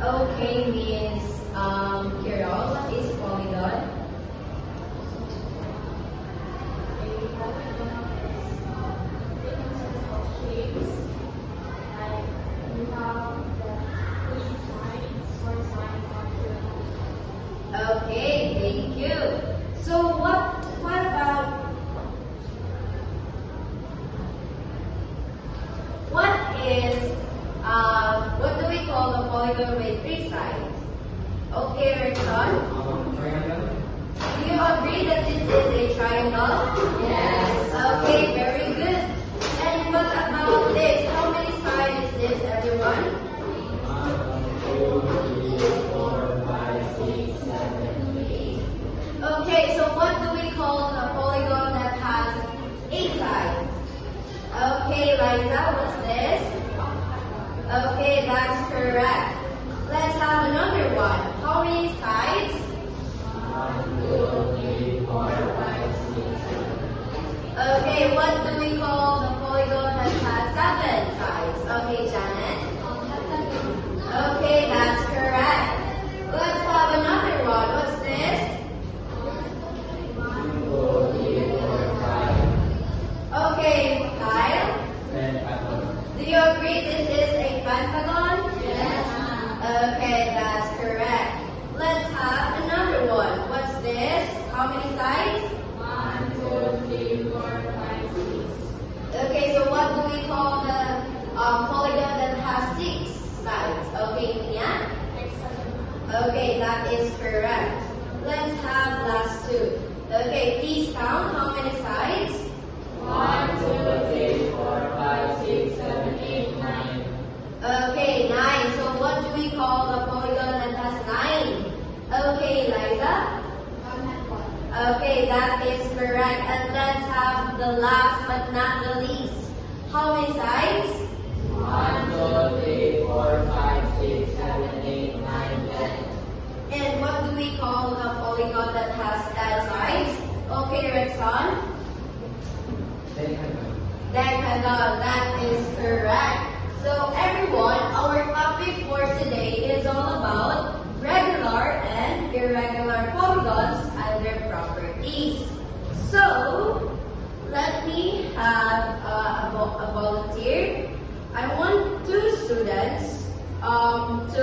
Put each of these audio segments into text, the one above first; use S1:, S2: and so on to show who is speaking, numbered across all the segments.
S1: Okay, Miss Carol, what is polygon? Okay, thank you. So what about what do we call the polygon with three sides? Okay, Rickson. Do you agree that this is a triangle? Yes. Okay, very good. And what about this? How many sides is this, everyone?
S2: 1, 2, 3, 4, 5, 6, 7, 8.
S1: Okay, so what do we call the polygon that has 8 sides? Okay, Liza, what's this? Okay, that's correct. Let's have another one. How many sides?
S2: 1, 2, 3, 4, 5, 6, 7.
S1: Okay, what do we call the polygon that has 7 sides? Okay, Janet. Okay, that's correct. Let's have another one. What's this?
S2: 1, 2, 3, 4, 5.
S1: Okay, Kyle. Do you agree this is a pentagon?
S2: Yes.
S1: Okay, that's correct. Let's have another one. What's this? How many sides?
S2: 1, 2, 3, 4, 5, 6.
S1: Okay, so what do we call the polygon that has 6 sides? Okay, Nia? Okay, that is correct. Let's have last two. Okay, please count how many sides?
S2: 1, 2, 3, 4, 5, 6, 7, 8, 9.
S1: Okay, 9. So what do we call the polygon that has 9? Okay, Liza? Okay, that is correct. And let's have the last but not the least. How many sides?
S2: 1, 2, 3, 4, 5, 6, 7, 8, 9, 10.
S1: And what do we call a polygon that has 10 sides? Okay, Rexon? Decagon, that is correct. So everyone, our topic for today is all about regular and irregular polygons and their properties. So, let me have a volunteer. I want 2 students to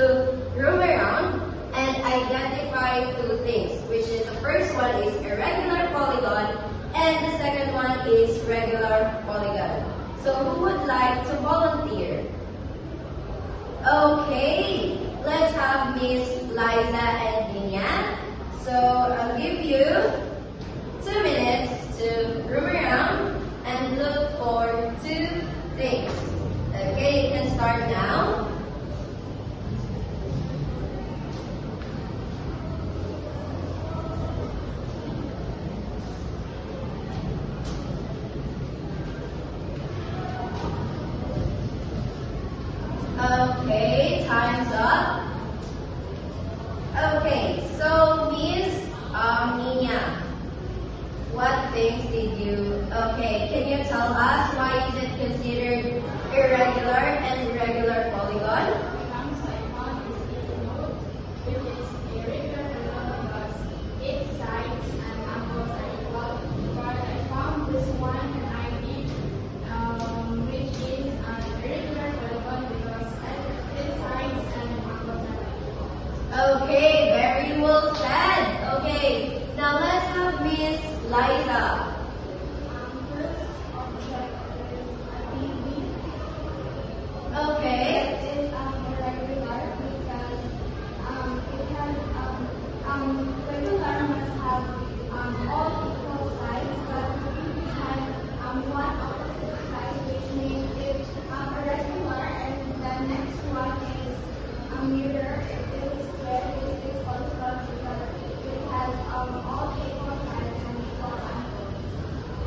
S1: roam around and identify 2 things, which is the first one is irregular polygon and the second one is regular polygon. So who would like to volunteer? Okay, let's have Miss Liza and Nia. So I'll give you 2 minutes to roam around and look for 2 things. Okay, you can start now. Okay, time's up. Okay, so Miss Nina, what things did you, okay, can you tell us why is it considered irregular and regular polygon? Okay, very well said. Okay, now let's have Miss Liza. Okay.
S3: It is irregular because regular must have all equal sides, but it has one opposite side, which makes it irregular, and the next one is mirror. It is square, it is polygon because it has all equal sides and equal angles.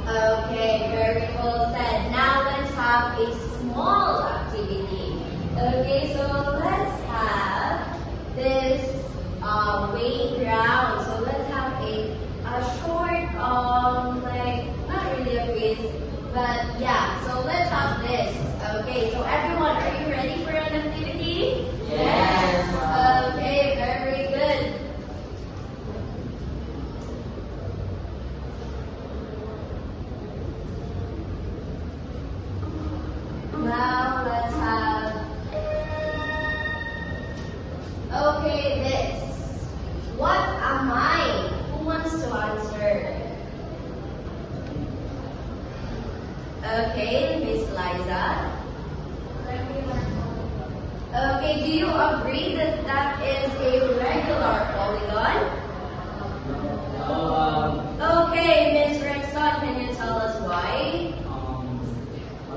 S1: Okay, very well said. Now let's have a small activity. Okay, so let's have this weighing ground. So let's have a short, like, not really a quiz, but yeah, so let's have this. Okay, so everyone, are you ready for an activity?
S2: Yes.
S1: Okay, this. What am I? Who wants to answer? Okay, Miss Liza. Okay, do you agree that that is a regular polygon? Okay, Miss Rexon, can you tell us why?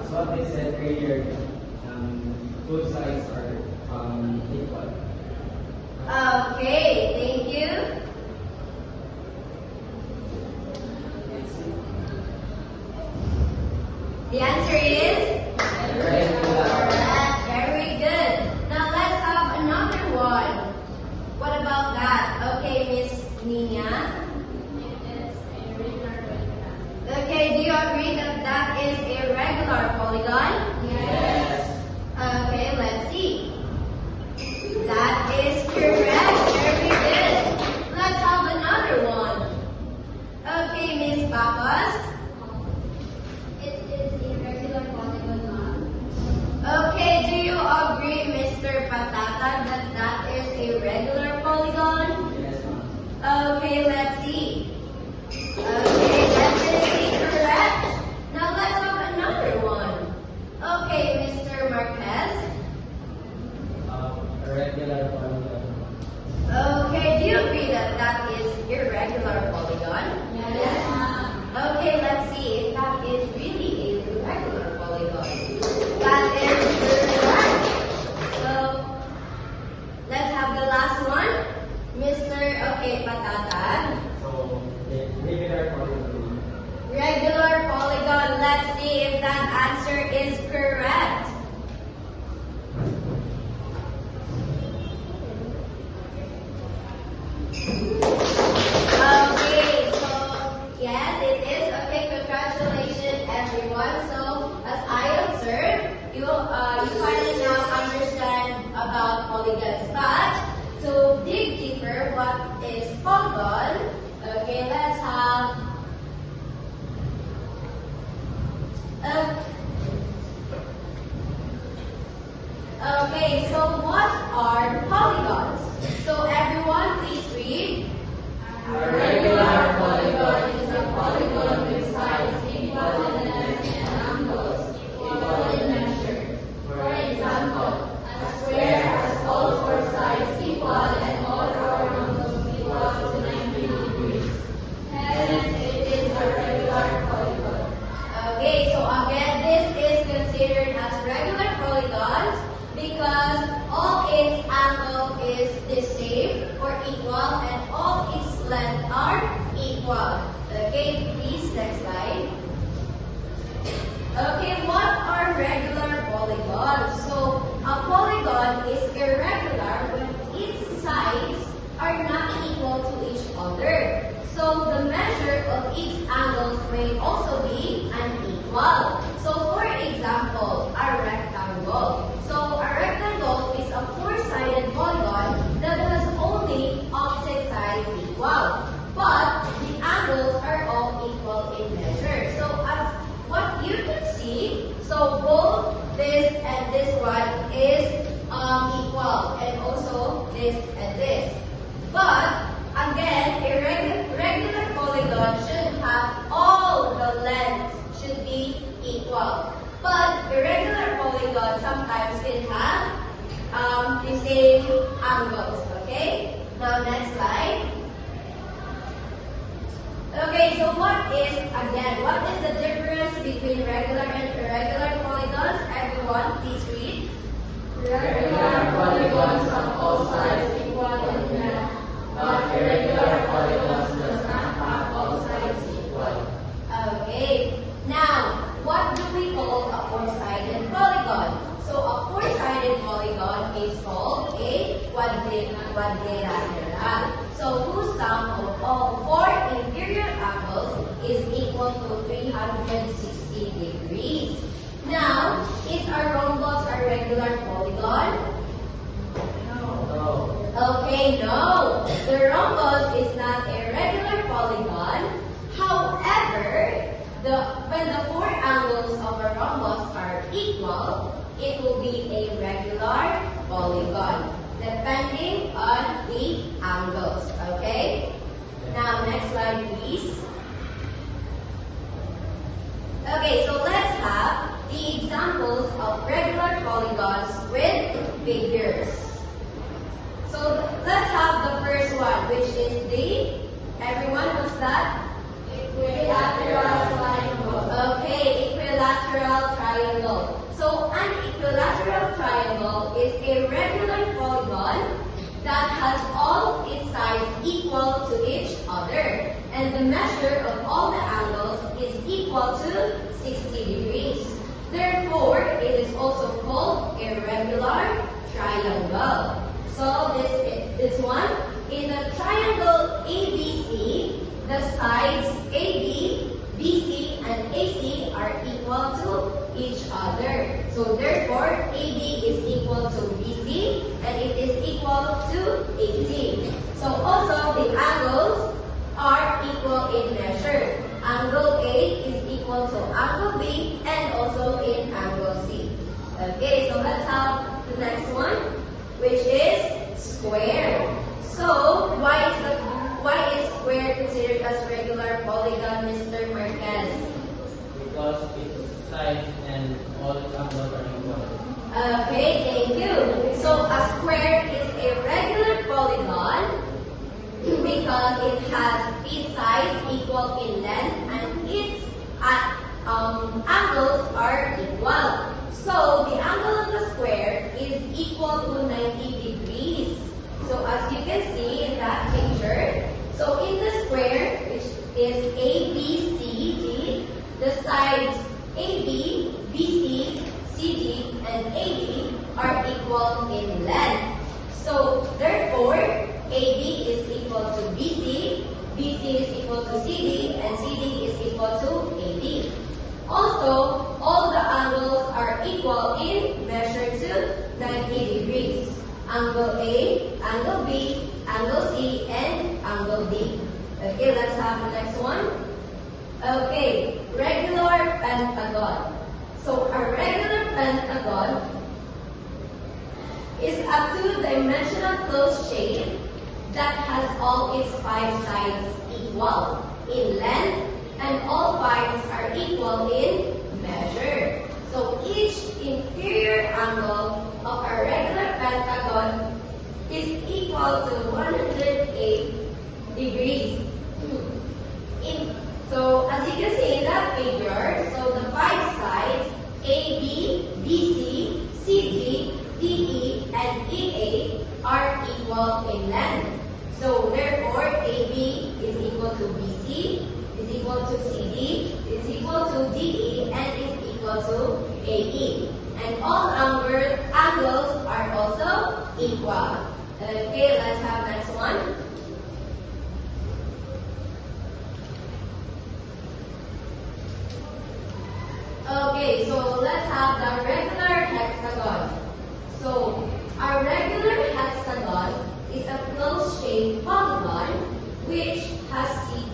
S2: As what they said earlier, both sides are equal.
S1: Okay, thank you. The answer is
S2: Regular.
S1: correct. Very good. Now let's have another one. What about that? Okay, Miss Nina. Okay, do you agree that that is a regular polygon?
S2: Yes.
S1: Okay, let's see. That is correct. Very good. Let's have another one. Okay, Miss Papas.
S3: It is a regular polygon.
S1: Okay, do you agree, Mr. Patata, that that is a regular polygon?
S2: Yes, ma'am.
S1: Okay, let's see. Okay, definitely correct. Now let's have another one. Okay, Mr. Marquez.
S2: A regular polygon.
S1: Okay, do you agree that that is irregular polygon?
S3: Yes, ma'am.
S1: Okay, let's see if that is really a irregular polygon. That is correct. So, let's have the last one. Mr. Okay, Patata.
S2: So, the regular polygon.
S1: Regular polygon. Let's see if that answer is correct. Okay, so yes, it is. Okay, congratulations everyone. So as I observed, you finally now understand about polygons. But to dig deeper, what is polygon? Okay, let's have. Okay, so what are polygons? So everyone, please read.
S2: A regular polygon is a polygon with sides equal in length and angles equal in measure. For example, a square has all four sides equal and all four angles equal to 90 degrees. Hence, it is a regular polygon.
S1: Okay, so again, this is considered as regular polygons because all its angle is the same or equal and all its length are equal. Okay, please next slide. Okay, what are regular polygons? So a polygon is irregular when its sides are not equal to each other. So the measure of its angles may also be unequal. So for example, a rectangle. So a rectangle is a four-sided polygon that has only opposite sides equal. But the angles are all equal in measure. So as what you can see, so both this and this one is equal and also this and this. But again, a regular polygon should have all the lengths should be equal. But irregular polygon sometimes can have the same angles. Okay? Now next slide. Okay, so what is the difference between regular and irregular polygons? Everyone, please read.
S2: Regular polygons have all sides equal in length, but irregular polygons does not have all sides equal.
S1: Okay. Now, what do we call a four-sided polygon? So a four-sided polygon is called a quadrilateral. So whose sum of all four interior angles is equal to 360 degrees. Now, is a rhombus a regular polygon?
S2: No.
S1: Okay, no. The rhombus is not a regular polygon. However, when the four angles of a rhombus are equal, it will be a regular polygon. depending on the angles. Okay? Now, next slide, please. Okay, so let's have the examples of regular polygons with figures. So let's have the first one, which is everyone, what's that?
S2: Equilateral triangle.
S1: Okay, equilateral triangle. So an equilateral triangle is a regular polygon that has all its sides equal to each other, and the measure of all the angles is equal to 60 degrees. Therefore, it is also called a regular triangle. So this one, in a triangle ABC, the sides AB, BC, and AC are equal to each other. So therefore, AB is equal to BC, and it is equal to AC. So also, the angles are equal in measure. Angle A is equal to angle B, and also in angle C. Okay, so let's have the next one, which is square. So why is square considered as regular polygon, Mr. Marquez?
S4: Because its size and all its angles are equal.
S1: Okay, thank you. So a square is a regular polygon because it has its sides equal in length and its angles are equal. So the angle of the square is equal to 90 degrees. So as you can see in that picture, so in the square, which is ABCD, the sides AB, BC, CD, and AD are equal in length. So therefore, AB is equal to BC, BC is equal to CD, and CD is equal to AD. Also, all the angles are equal in measure to 90 degrees. Angle A, angle B, angle C, and angle D. Okay, let's have the next one. Okay, regular pentagon. So a regular pentagon is a two-dimensional closed shape that has all its 5 sides equal in length, and all 5s are equal in measure. So each interior angle of a regular pentagon is equal to 108 degrees. So as you can see in that figure, so the 5 sides AB, BC, CD, DE, and EA are equal in length. So therefore, AB is equal to BC, is equal to CD, is equal to DE, and is equal to AE. And all angles are also equal. Okay, let's have next one. Okay, so let's have the regular hexagon. So a regular hexagon is a closed-shaped polygon which has 6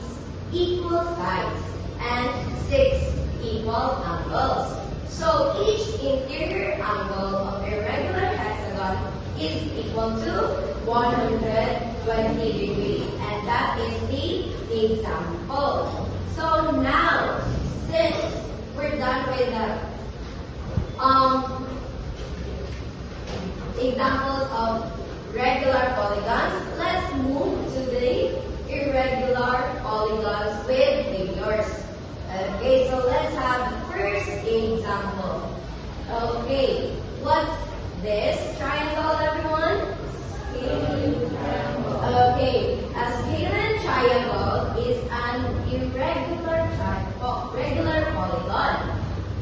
S1: equal sides and 6 equal angles. So each interior angle of a regular hexagon is equal to 120 degrees, and that is the example. So now, since we're done with the examples of regular polygons, let's move to the irregular polygons with figures. Okay, so let's have the first example. Okay, what's this triangle, everyone? Okay, a scalene triangle is an irregular regular polygon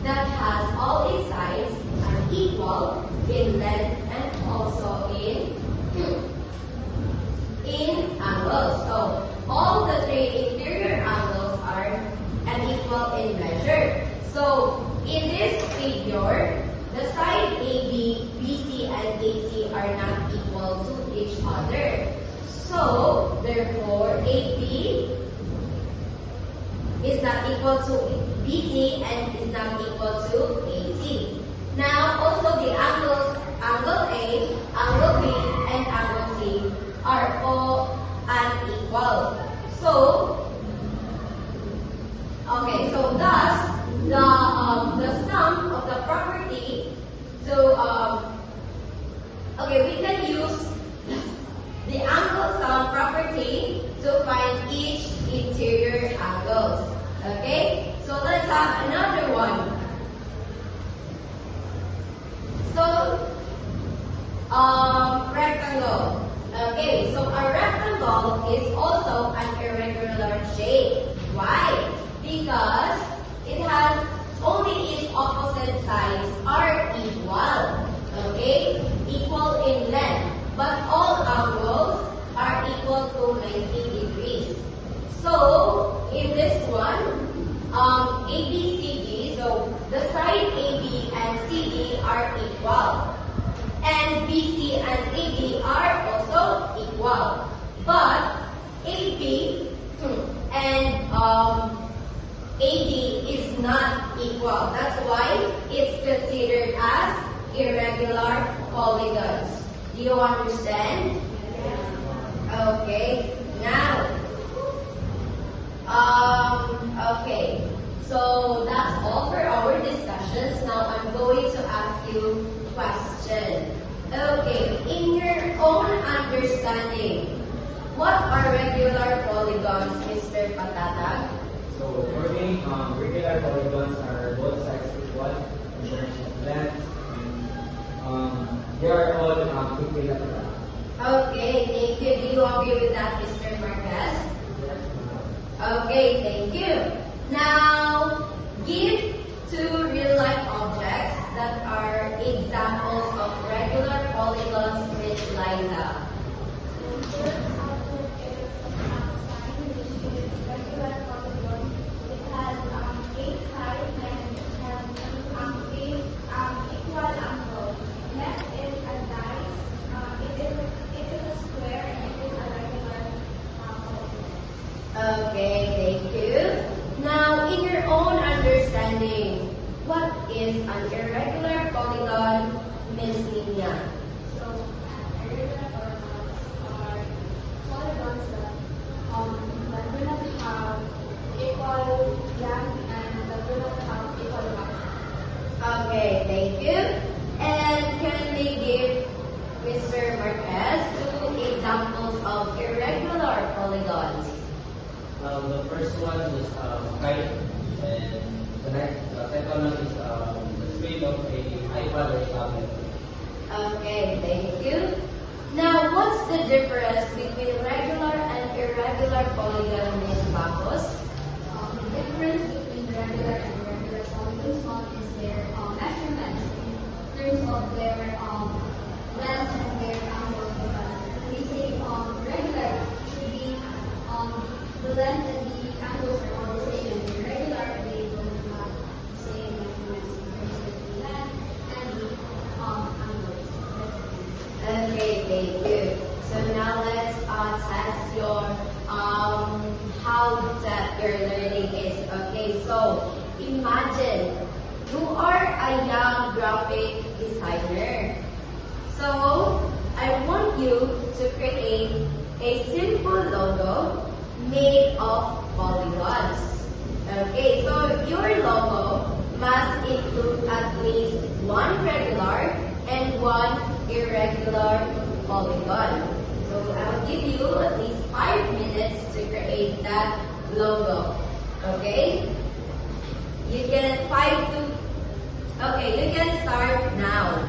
S1: that has all its sides are equal in length and also in angles. So all the 3 interior angles are unequal in measure. So in this figure, the side AB, BC, and AC are not equal to each other. So therefore, AB is not equal to BC and is not equal to AC. Now also the angles, angle A, angle B, and rectangle. Okay, so a rectangle is also an irregular shape. Why? Because it has only its opposite sides are equal. Okay? Equal in length. But all angles are equal to 90 degrees. So, in this one, ABCD, so the side AB and CD are equal. And BC and AB are also equal. But AB and AD is not equal. That's why it's considered as irregular polygons. Do you understand? Okay. Now, okay. So that's all for our discussions. Now I'm going to ask you question. Okay, in your own understanding, what are regular polygons, Mr. Patatag?
S4: So for me, regular polygons are both sides equal in terms of length. They are all equilateral.
S1: Okay, thank you. Do you agree with that, Mr. Marquez?
S4: Yes.
S1: Okay, thank you. Now, give two real-life objects that are examples of regular polygons, Miss Liza. Okay, thank you. Now, in your own understanding, what is an irregular polygon, Miss Nina?
S3: So, irregular polygons that do not have equal length and that do not have equal height.
S1: Okay, thank you. And can we give Mr. Marquez two examples of irregular polygons?
S4: The first one is kite, and the second one is the shape of a iPad or tablet.
S1: Okay, thank you. Now, what's the difference between regular and irregular polygon, Miss Bacos?
S3: The difference between regular and irregular polygons is their measurements in terms of their length and their angles. Because we say regular should be the length and the angles are all the same, and irregular they don't have the same measurements in terms of the length and the angles.
S1: Okay, thank you. So now let's test your how that your learning is. Okay, so imagine you are a young graphic designer. So I want you to create a simple logo made of polygons. Okay, so your logo must include at least one regular and one irregular polygon. So I'll give you at least 5 minutes to create that logo. Okay? You can you can start now.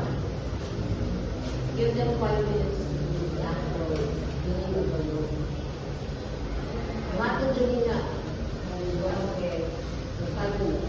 S1: Give them 5 minutes to do that. What to do that? Okay. 5 minutes.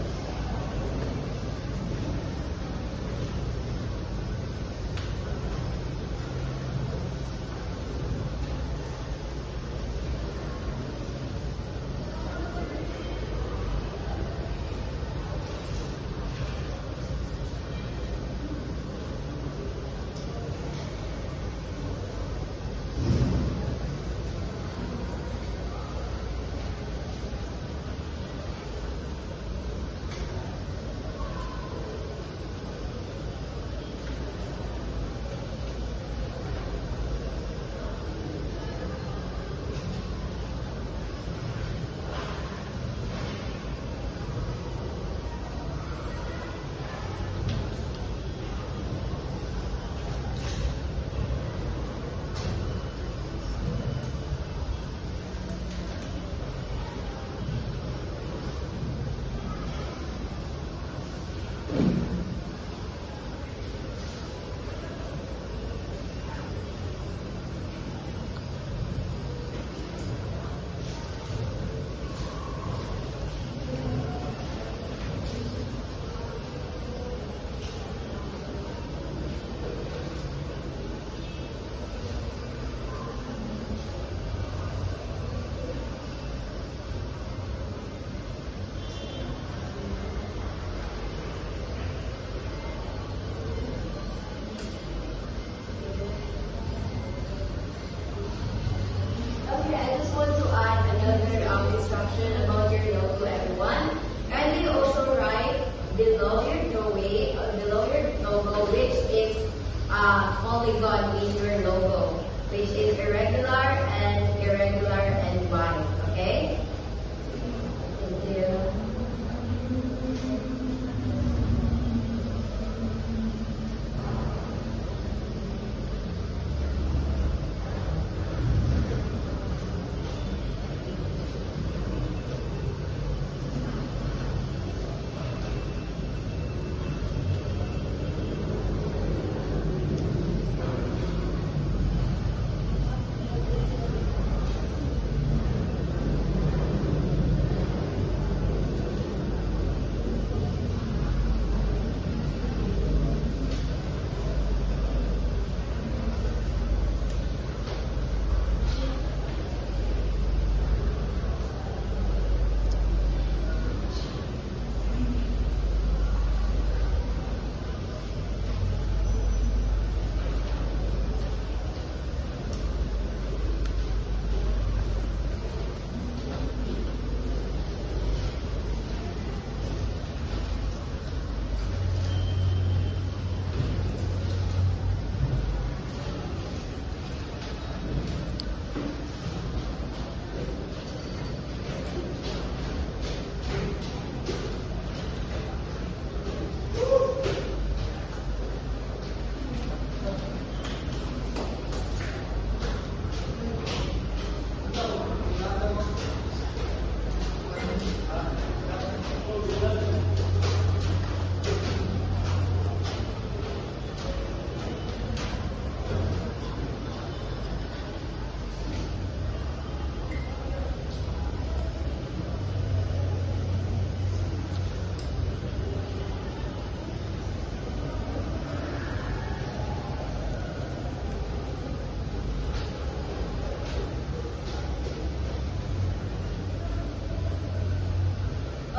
S1: instruction about your logo, everyone. Kindly also write below your drawing, below your logo, which is polygon in your logo, which is irregular and wide. Okay? Thank you.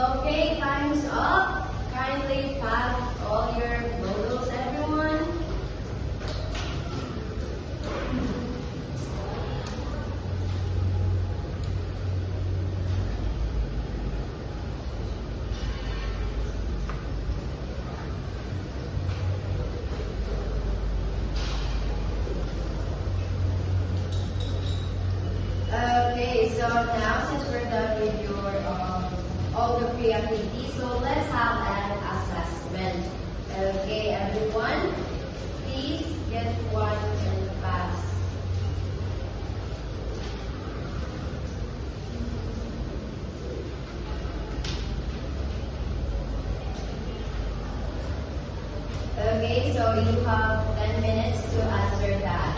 S1: Okay, time's up. Kindly pass all your logos, everyone. Okay, so now since we're done with your all the pre-activities, so let's have an assessment. Okay, everyone, please get one and pass. Okay, so you have 10 minutes to answer that.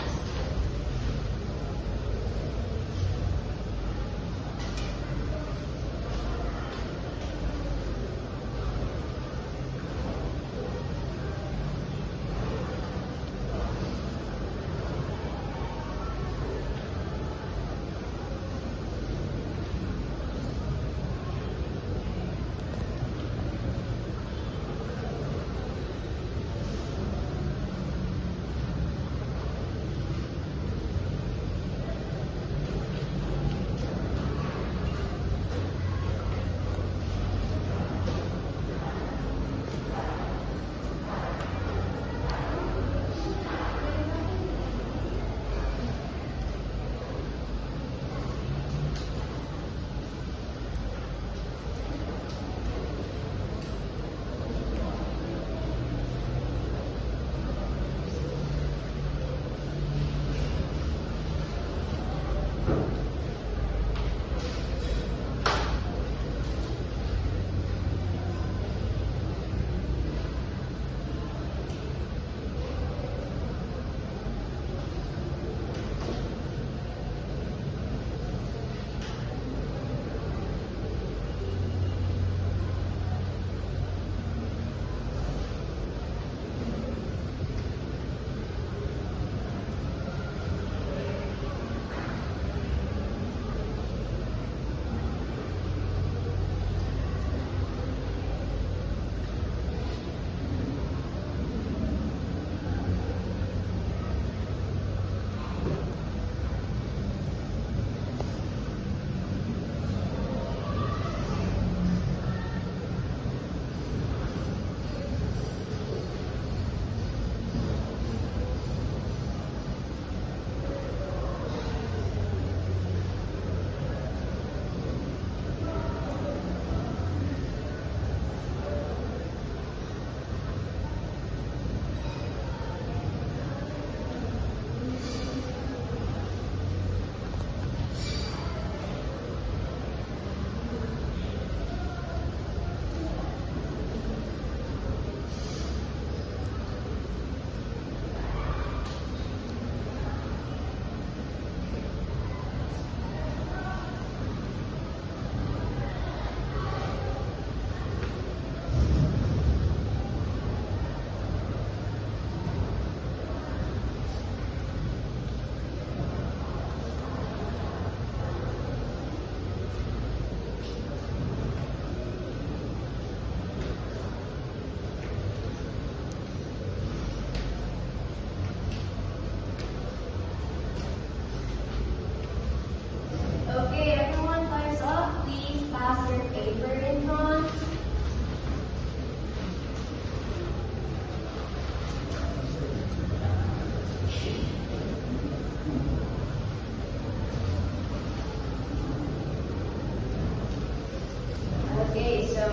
S1: so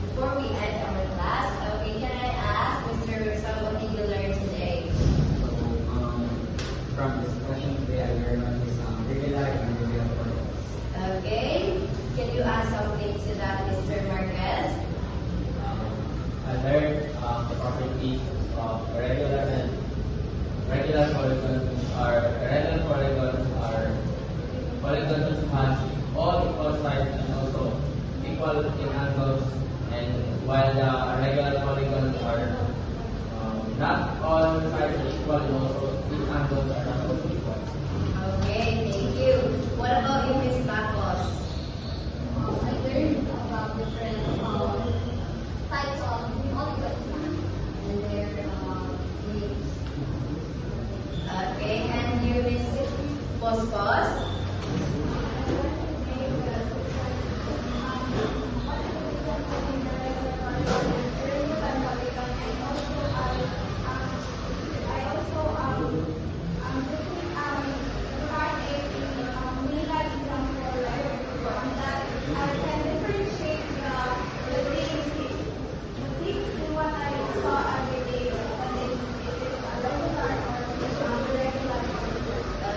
S1: before we end our class, okay, can I ask Mr. Russo what did you learn today?
S4: So, from this question today, I learned on this regular and irregular polygons.
S1: Okay, can you add something to that, Mr. Marquez?
S4: I learned the properties of regular polygons are polygons which has all equal sides and also equal in angles, and while the irregular polygons are not all sides are equal and also its angles are not also equal.
S1: Okay, thank you. What about you, Miss Marcos?
S3: I learned about different types of polygons and their names.
S1: Okay, and you, Miss Pospos?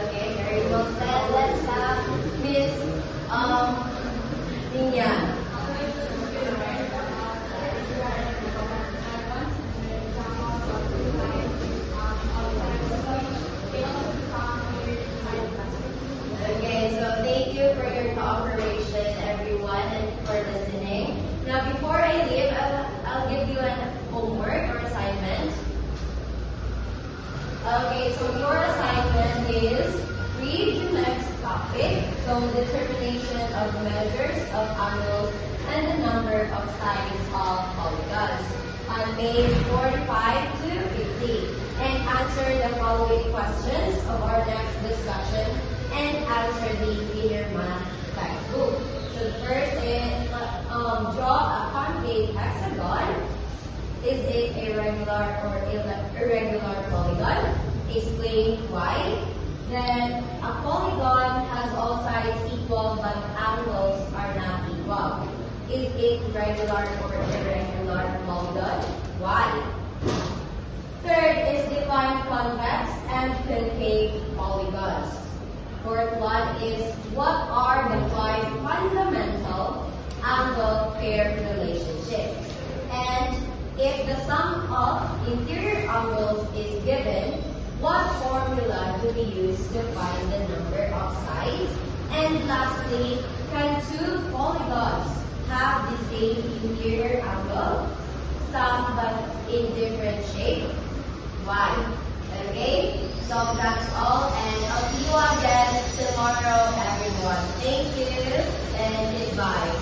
S1: Okay, very well said. Let's have Miss Nina. Okay, so thank you for your cooperation, everyone, and for listening. Now, before I leave, I'll give you an homework or assignment. Okay, so your assignment is read the next topic, so determination of measures of angles and the number of sides of polygons on page 45 to 50, and answer the following questions of our next discussion and answer these in your math textbook. So the first is draw a concave hexagon. Is it a regular or irregular polygon? Explain why. Then a polygon has all sides equal but angles are not equal. Is it regular or irregular polygon? Why? Third is define convex and concave polygons. Fourth one is what are the 5 fundamental angle pair relationships? And if the sum of interior angles is given, what formula do we use to find the number of sides? And lastly, can 2 polygons have the same interior angle, some but in different shape? Why? Okay, so that's all, and I'll see you again tomorrow, everyone. Thank you and goodbye.